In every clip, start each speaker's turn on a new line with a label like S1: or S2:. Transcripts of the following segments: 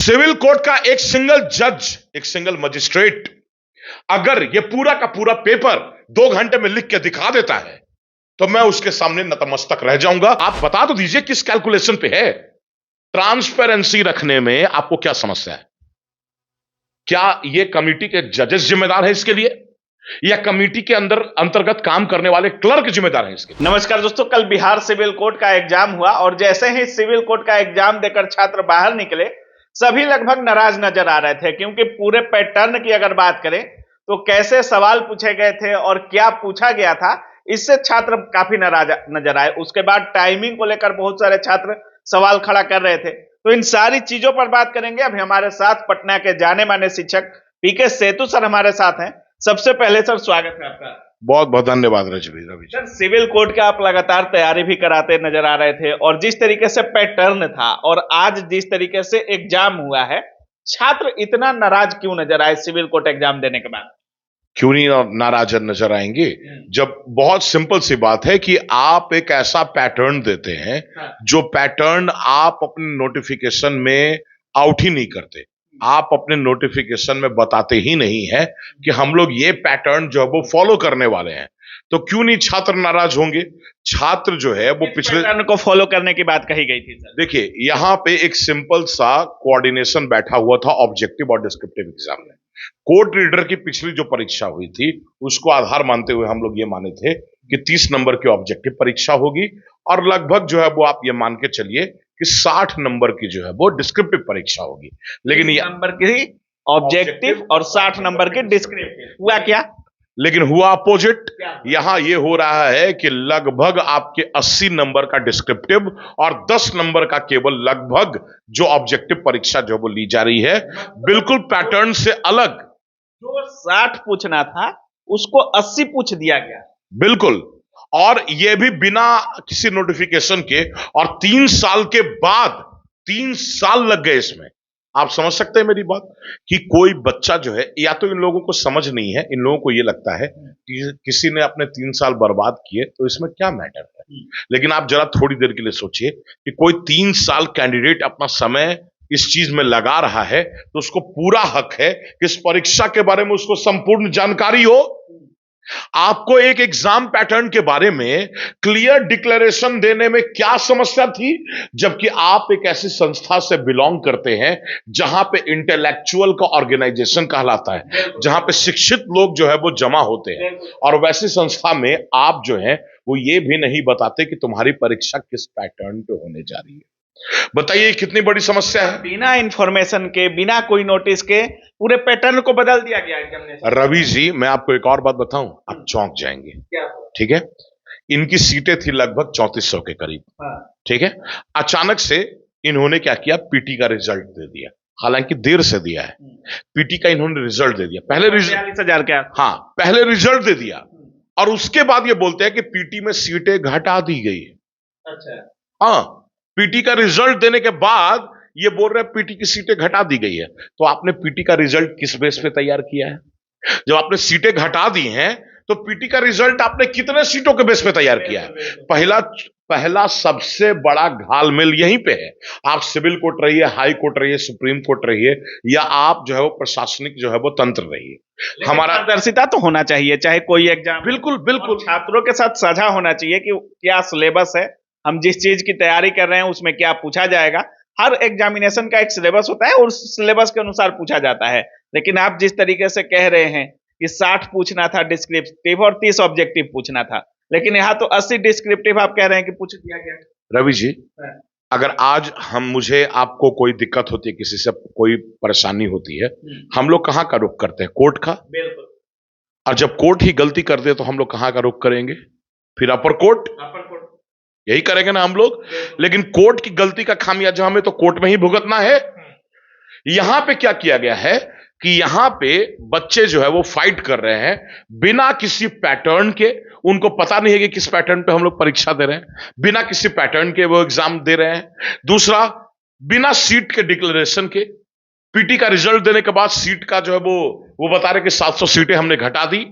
S1: Civil court का एक single जज, एक सिंगल मजिस्ट्रेट अगर ये पूरा का पूरा पेपर 2 घंटे में लिख के दिखा देता है तो मैं उसके सामने नतमस्तक रह जाऊंगा। आप बता तो दीजिए किस कैलकुलेशन पे है। ट्रांसपेरेंसी रखने में आपको क्या समस्या है? क्या ये कमेटी के जजेस जिम्मेदार है इसके लिए, या कमेटी के अंदर अंतर्गत काम करने वाले क्लर्क जिम्मेदार हैं इसके?
S2: नमस्कार दोस्तों, कल बिहार सिविल कोर्ट का एग्जाम हुआ और जैसे ही सिविल कोर्ट का एग्जाम देकर छात्र बाहर निकले सभी लगभग नाराज नजर आ रहे थे, क्योंकि पूरे पैटर्न की अगर बात करें तो कैसे सवाल पूछे गए थे और क्या पूछा गया था, इससे छात्र काफी नाराज नजर आए। उसके बाद टाइमिंग को लेकर बहुत सारे छात्र सवाल खड़ा कर रहे थे। तो इन सारी चीजों पर बात करेंगे। अभी हमारे साथ पटना के जाने माने शिक्षक पीके सेतु सर हमारे साथ हैं। सबसे पहले सर स्वागत है आपका।
S1: बहुत बहुत धन्यवाद रवि।
S2: सर, सिविल कोर्ट का आप लगातार तैयारी भी कराते नजर आ रहे थे और जिस तरीके से पैटर्न था और आज जिस तरीके से एग्जाम हुआ है, छात्र इतना नाराज क्यों नजर आए सिविल कोर्ट एग्जाम देने के बाद?
S1: क्यों नहीं नाराज नजर आएंगे? जब बहुत सिंपल सी बात है कि आप एक ऐसा पैटर्न देते हैं जो पैटर्न आप अपने नोटिफिकेशन में आउट ही नहीं करते, आप अपने नोटिफिकेशन में बताते ही नहीं है कि हम लोग ये पैटर्न जो है वो फॉलो करने वाले हैं, तो क्यों नहीं छात्र नाराज होंगे? छात्र जो है वो पिछले
S2: पैटर्न को फॉलो करने की बात कही गई थी सर।
S1: देखिए, यहां पे एक सिंपल सा कोऑर्डिनेशन बैठा हुआ था ऑब्जेक्टिव और डिस्क्रिप्टिव एग्जाम में। कोर्ट रीडर की पिछली जो परीक्षा हुई थी उसको आधार मानते हुए हम लोग ये माने थे कि 30 नंबर की ऑब्जेक्टिव परीक्षा होगी और लगभग जो है वो आप ये मान के चलिए कि 60 नंबर की जो है वो डिस्क्रिप्टिव परीक्षा होगी। लेकिन ये
S2: नंबर की ऑब्जेक्टिव और 60 नंबर की डिस्क्रिप्टिव हुआ क्या?
S1: लेकिन हुआ अपोजिट। यहां ये हो रहा है कि लगभग आपके 80 नंबर का डिस्क्रिप्टिव और 10 नंबर का केवल लगभग जो ऑब्जेक्टिव परीक्षा जो वो ली जा रही है, बिल्कुल पैटर्न से अलग।
S2: जो 60 पूछना था उसको 80 पूछ दिया गया।
S1: बिल्कुल, और यह भी बिना किसी नोटिफिकेशन के, और 3 साल के बाद 3 साल लग गए इसमें। आप समझ सकते हैं मेरी बात कि कोई बच्चा जो है, या तो इन लोगों को समझ नहीं है, इन लोगों को ये लगता है कि किसी ने अपने 3 साल बर्बाद किए तो इसमें क्या मैटर है। लेकिन आप जरा थोड़ी देर के लिए सोचिए कि कोई 3 साल कैंडिडेट अपना समय इस चीज में लगा रहा है तो उसको पूरा हक है कि इस परीक्षा के बारे में उसको संपूर्ण जानकारी हो। आपको एक एग्जाम पैटर्न के बारे में क्लियर डिक्लेरेशन देने में क्या समस्या थी, जबकि आप एक ऐसी संस्था से बिलोंग करते हैं जहां पे इंटेलेक्चुअल का ऑर्गेनाइजेशन कहलाता है, जहां पे शिक्षित लोग जो है वो जमा होते हैं, और वैसी संस्था में आप जो है वो ये भी नहीं बताते कि तुम्हारी परीक्षा किस पैटर्न पे होने जा रही है। बताइए कितनी बड़ी समस्या है।
S2: बिना इंफॉर्मेशन के, बिना कोई नोटिस के पूरे पैटर्न को बदल दिया गया एग्जामिनेशन।
S1: रवि जी, मैं आपको एक और बात बताऊं, आप चौंक जाएंगे।
S2: क्या?
S1: ठीक है, इनकी सीटें थी लगभग 3400 के करीब। ठीक है, अचानक से इन्होंने क्या किया, पीटी का रिजल्ट दे दिया, हालांकि देर से दिया है। पीटी का इन्होंने रिजल्ट दे दिया, पहले
S2: 42,000 क्या?
S1: हाँ, पहले रिजल्ट दे दिया और उसके बाद ये बोलते हैं कि पीटी में सीटें घटा दी गई है।
S2: अच्छा,
S1: हाँ, पीटी का रिजल्ट देने के बाद ये बोल रहे हैं पीटी की सीटें घटा दी गई है। तो आपने पीटी का रिजल्ट किस बेस पे तैयार किया है? जब आपने सीटें घटा दी हैं तो पीटी का रिजल्ट आपने कितने सीटों के बेस पे तैयार किया है? पहला सबसे बड़ा घालमेल यहीं पे है। आप सिविल कोर्ट रहिए, हाई कोर्ट रहिए, सुप्रीम कोर्ट रहिए, या आप जो है वो प्रशासनिक जो है वो तंत्र रहिए, हमारा
S2: पारदर्शिता तो होना चाहिए चाहे कोई एग्जाम।
S1: बिल्कुल बिल्कुल
S2: छात्रों के साथ साझा होना चाहिए कि क्या सिलेबस है, हम जिस चीज की तैयारी कर रहे हैं उसमें क्या पूछा जाएगा। हर एग्जामिनेशन का एक सिलेबस होता है और उस सिलेबस के अनुसार पूछा जाता है। लेकिन आप जिस तरीके से कह रहे हैं कि 60 पूछना था डिस्क्रिप्टिव और 30 ऑब्जेक्टिव पूछना था, लेकिन यहाँ तो 80 डिस्क्रिप्टिव आप कह रहे हैं कि पूछ दिया गया।
S1: रवि जी, अगर आज मुझे आपको कोई दिक्कत होती है, किसी से कोई परेशानी होती है, हम लोग कहां का रुख करते हैं? कोर्ट का।
S2: बिल्कुल।
S1: और जब कोर्ट ही गलती कर दे तो हम लोग कहां का रुख करेंगे? फिर अपर कोर्ट, यही करेंगे ना हम लोग। लेकिन कोर्ट की गलती का खामियाजा हमें तो कोर्ट में ही भुगतना है। यहां पे क्या किया गया है कि यहां पे बच्चे जो है वो फाइट कर रहे हैं बिना किसी पैटर्न के। उनको पता नहीं है कि किस पैटर्न पे हम लोग परीक्षा दे रहे हैं, बिना किसी पैटर्न के वो एग्जाम दे रहे हैं। दूसरा, बिना सीट के डिक्लेरेशन के, पीटी का रिजल्ट देने के बाद सीट का जो है वो बता रहे कि 700 सीटें हमने घटा दी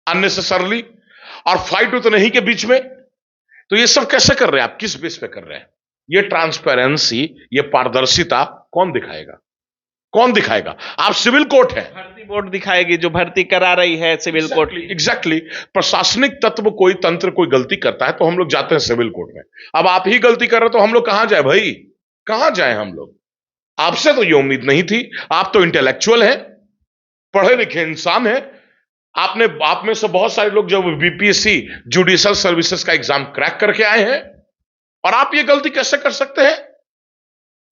S1: अननेसेसरली, और फाइट उतने ही के बीच में। तो ये सब कैसे कर रहे हैं आप? किस बेस पे कर रहे हैं? ये ट्रांसपेरेंसी, ये पारदर्शिता कौन दिखाएगा? कौन दिखाएगा? आप सिविल कोर्ट है,
S2: भर्ती बोर्ड दिखाएगी जो भर्ती करा रही है सिविल कोर्ट।
S1: एग्जैक्टली। प्रशासनिक तत्व कोई तंत्र कोई गलती करता है तो हम लोग जाते हैं सिविल कोर्ट में। अब आप ही गलती कर रहे हो तो हम लोग कहां जाए भाई? कहां जाए हम लोग? आपसे तो ये उम्मीद नहीं थी। आप तो इंटेलेक्चुअल हैं, पढ़े लिखे इंसान हैं। आप में से बहुत सारे लोग जो बीपीएससी जुडिशियल सर्विसेज का एग्जाम क्रैक करके आए हैं, और आप ये गलती कैसे कर सकते हैं?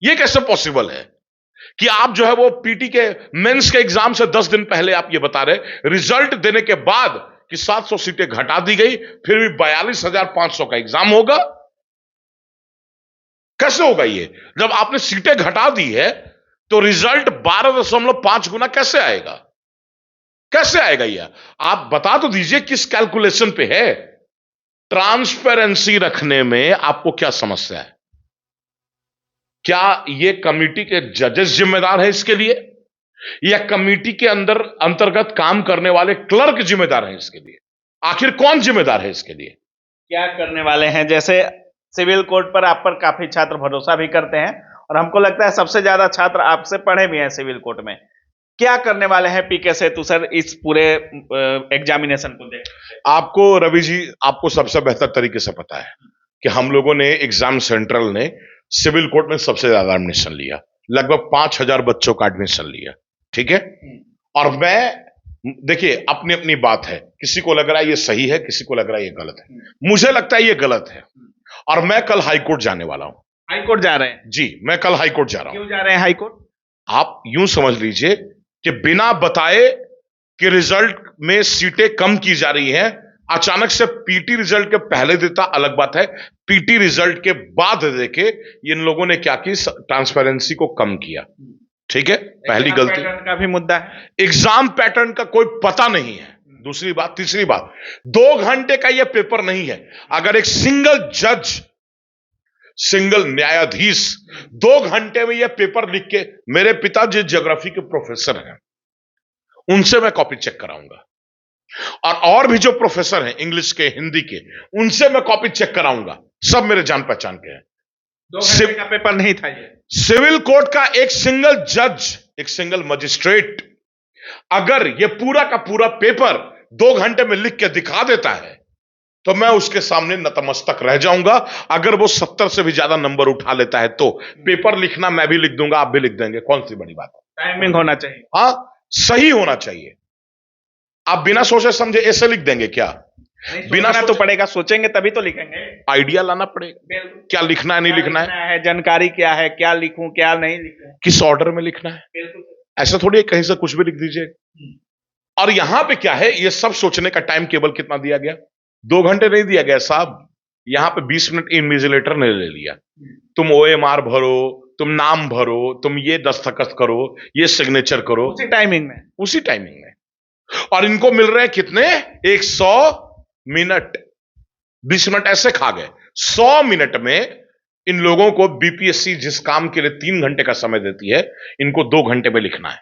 S1: ये कैसे पॉसिबल है कि आप जो है वो पीटी के मेंस के एग्जाम से 10 दिन पहले आप ये बता रहे, रिजल्ट देने के बाद कि 700 सीटें घटा दी गई, फिर भी 42,500 का एग्जाम होगा? कैसे होगा ये? जब आपने सीटें घटा दी है तो रिजल्ट 12.5 गुना कैसे आएगा? कैसे आएगा ये? आप बता तो दीजिए किस कैलकुलेशन पे है? ट्रांसपेरेंसी रखने में आपको क्या समस्या है? क्या ये कमेटी के जजेस जिम्मेदार है इसके लिए, या कमेटी के अंदर अंतर्गत काम करने वाले क्लर्क जिम्मेदार हैं इसके लिए? आखिर कौन जिम्मेदार है इसके लिए?
S2: क्या करने वाले हैं? जैसे सिविल कोर्ट पर आप पर काफी छात्र भरोसा भी करते हैं, और हमको लगता है सबसे ज्यादा छात्र आपसे पढ़े भी हैं सिविल कोर्ट में। क्या करने वाले हैं पीके सेतु सर इस पूरे एग्जामिनेशन को देख?
S1: आपको रवि जी, आपको सबसे बेहतर तरीके से पता है कि हम लोगों ने एग्जाम सेंट्रल ने सिविल कोर्ट में सबसे ज्यादा एडमिशन लिया, लगभग 5,000 बच्चों का एडमिशन लिया, ठीक है। और मैं, देखिए अपनी अपनी बात है, किसी को लग रहा है ये सही है, किसी को लग रहा है ये गलत है। मुझे लगता है ये गलत है, और मैं कल हाईकोर्ट जाने वाला हूं।
S2: हाईकोर्ट जा रहे हैं?
S1: जी, मैं कल हाईकोर्ट जा रहा हूं।
S2: क्यों जा रहे हैं हाईकोर्ट?
S1: आप यूं समझ लीजिए कि बिना बताए कि रिजल्ट में सीटें कम की जा रही हैं, अचानक से पीटी रिजल्ट के पहले देता अलग बात है, पीटी रिजल्ट के बाद देके इन लोगों ने क्या की? ट्रांसपेरेंसी को कम किया, ठीक है, पहली गलती।
S2: का भी मुद्दा है,
S1: एग्जाम पैटर्न का कोई पता नहीं है। दूसरी बात, तीसरी बात, 2 घंटे का यह पेपर नहीं है। अगर एक सिंगल जज, सिंगल न्यायाधीश 2 घंटे में यह पेपर लिख के, मेरे पिताजी ज्योग्राफी के प्रोफेसर हैं, उनसे मैं कॉपी चेक कराऊंगा, और भी जो प्रोफेसर हैं इंग्लिश के, हिंदी के, उनसे मैं कॉपी चेक कराऊंगा, सब मेरे जान पहचान के हैं।
S2: 2 घंटे का पेपर नहीं था ये।
S1: सिविल कोर्ट का एक सिंगल जज, एक सिंगल मजिस्ट्रेट अगर ये पूरा का पूरा पेपर 2 घंटे में लिख के दिखा देता है तो मैं उसके सामने नतमस्तक रह जाऊंगा। अगर वो 70 से भी ज्यादा नंबर उठा लेता है तो पेपर लिखना मैं भी लिख दूंगा, आप भी लिख देंगे, कौन सी बड़ी बात है?
S2: टाइमिंग होना चाहिए,
S1: हाँ, सही होना चाहिए। आप बिना सोचे समझे ऐसे लिख देंगे क्या?
S2: बिना तो पड़ेगा, सोचेंगे तभी तो लिखेंगे।
S1: आइडिया लाना पड़ेगा, क्या लिखना है, नहीं लिखना है,
S2: जानकारी क्या है, क्या लिखूं क्या नहीं लिखूं,
S1: किस ऑर्डर में लिखना है। ऐसा थोड़ी है कहीं से कुछ भी लिख दीजिए। और यहां पे क्या है, ये सब सोचने का टाइम केवल कितना दिया गया? 2 घंटे नहीं दिया गया साहब, यहां पे 20 मिनट इन्विजिलेटर ने ले लिया। तुम OMR भरो, तुम नाम भरो, तुम ये दस्तखत करो, ये सिग्नेचर करो,
S2: उसी टाइमिंग में,
S1: उसी टाइमिंग में। और इनको मिल रहे हैं कितने? 100 मिनट। 20 मिनट ऐसे खा गए। 100 मिनट में इन लोगों को बीपीएससी जिस काम के लिए 3 घंटे का समय देती है, इनको 2 घंटे में लिखना है।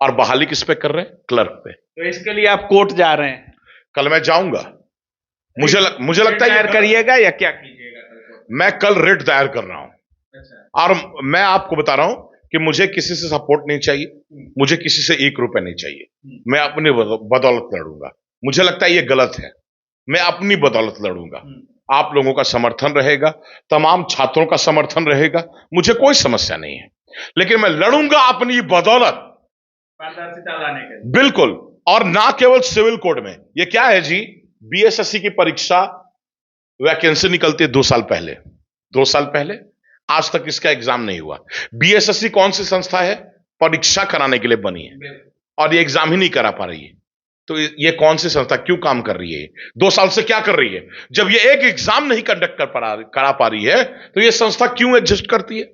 S1: और बहाली किस पे कर रहे हैं? क्लर्क पे।
S2: तो इसके लिए आप कोर्ट जा रहे हैं?
S1: कल मैं जाऊंगा। मुझे लगता है
S2: दायर करिएगा या क्या कीजिएगा?
S1: मैं कल रिट दायर कर रहा हूं। अच्छा। और मैं आपको बता रहा हूं कि मुझे किसी से सपोर्ट नहीं चाहिए, मुझे किसी से 1 रुपए नहीं चाहिए। मैं अपनी बदौलत लड़ूंगा। मुझे लगता है ये गलत है, मैं अपनी बदौलत लड़ूंगा। आप लोगों का समर्थन रहेगा, तमाम छात्रों का समर्थन रहेगा, मुझे कोई समस्या नहीं है, लेकिन मैं लड़ूंगा अपनी बदौलत,
S2: पारदर्शिता लाने के लिए।
S1: बिल्कुल। और ना केवल सिविल कोड में। ये क्या है जी, बीएसएससी की परीक्षा वैकेंसी निकलती है 2 साल पहले, 2 साल पहले, आज तक इसका एग्जाम नहीं हुआ। बीएसएससी कौन सी संस्था है? परीक्षा कराने के लिए बनी है, और ये एग्जाम ही नहीं करा पा रही है। तो ये कौन सी संस्था क्यों काम कर रही है? 2 साल से क्या कर रही है? जब ये एक एग्जाम नहीं कंडक्ट करा पा रही है तो ये संस्था क्यों एग्जिस्ट करती है?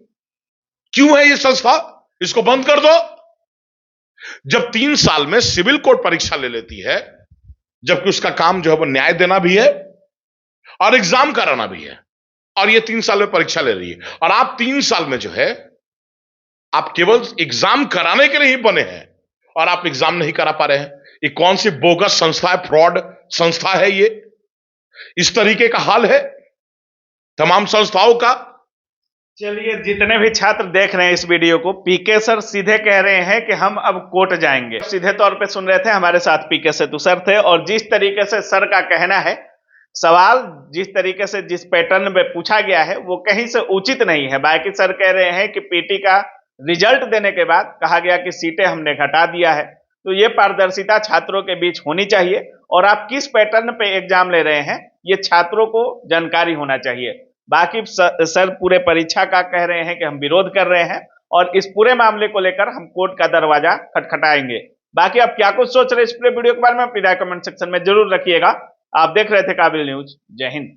S1: क्यों है ये संस्था? इसको बंद कर दो। जब 3 साल में सिविल कोर्ट परीक्षा ले लेती है, जबकि उसका काम जो है वो न्याय देना भी है और एग्जाम कराना भी है, और ये 3 साल में परीक्षा ले रही है, और आप 3 साल में जो है आप केवल एग्जाम कराने के लिए ही बने हैं और आप एग्जाम नहीं करा पा रहे हैं। ये कौन सी बोगस संस्था है, फ्रॉड संस्था है ये? इस तरीके का हाल है तमाम संस्थाओं का।
S2: चलिए, जितने भी छात्र देख रहे हैं इस वीडियो को, पीके सर सीधे कह रहे हैं कि हम अब कोर्ट जाएंगे। सीधे तौर पे सुन रहे थे, हमारे साथ पीके सेतु सर थे, और जिस तरीके से सर का कहना है, सवाल जिस तरीके से जिस पैटर्न में पूछा गया है वो कहीं से उचित नहीं है। बाकी सर कह रहे हैं कि पीटी का रिजल्ट देने के बाद कहा गया कि सीटें हमने घटा दिया है। तो ये पारदर्शिता छात्रों के बीच होनी चाहिए, और आप किस पैटर्न पे एग्जाम ले रहे हैं ये छात्रों को जानकारी होना चाहिए। बाकी सर पूरे परीक्षा का कह रहे हैं कि हम विरोध कर रहे हैं, और इस पूरे मामले को लेकर हम कोर्ट का दरवाजा खटखटाएंगे। बाकी आप क्या कुछ सोच रहे हैं इस पूरे वीडियो के बारे में, अपनी राय कमेंट सेक्शन में जरूर रखिएगा। आप देख रहे थे काबिल न्यूज। जय हिंद।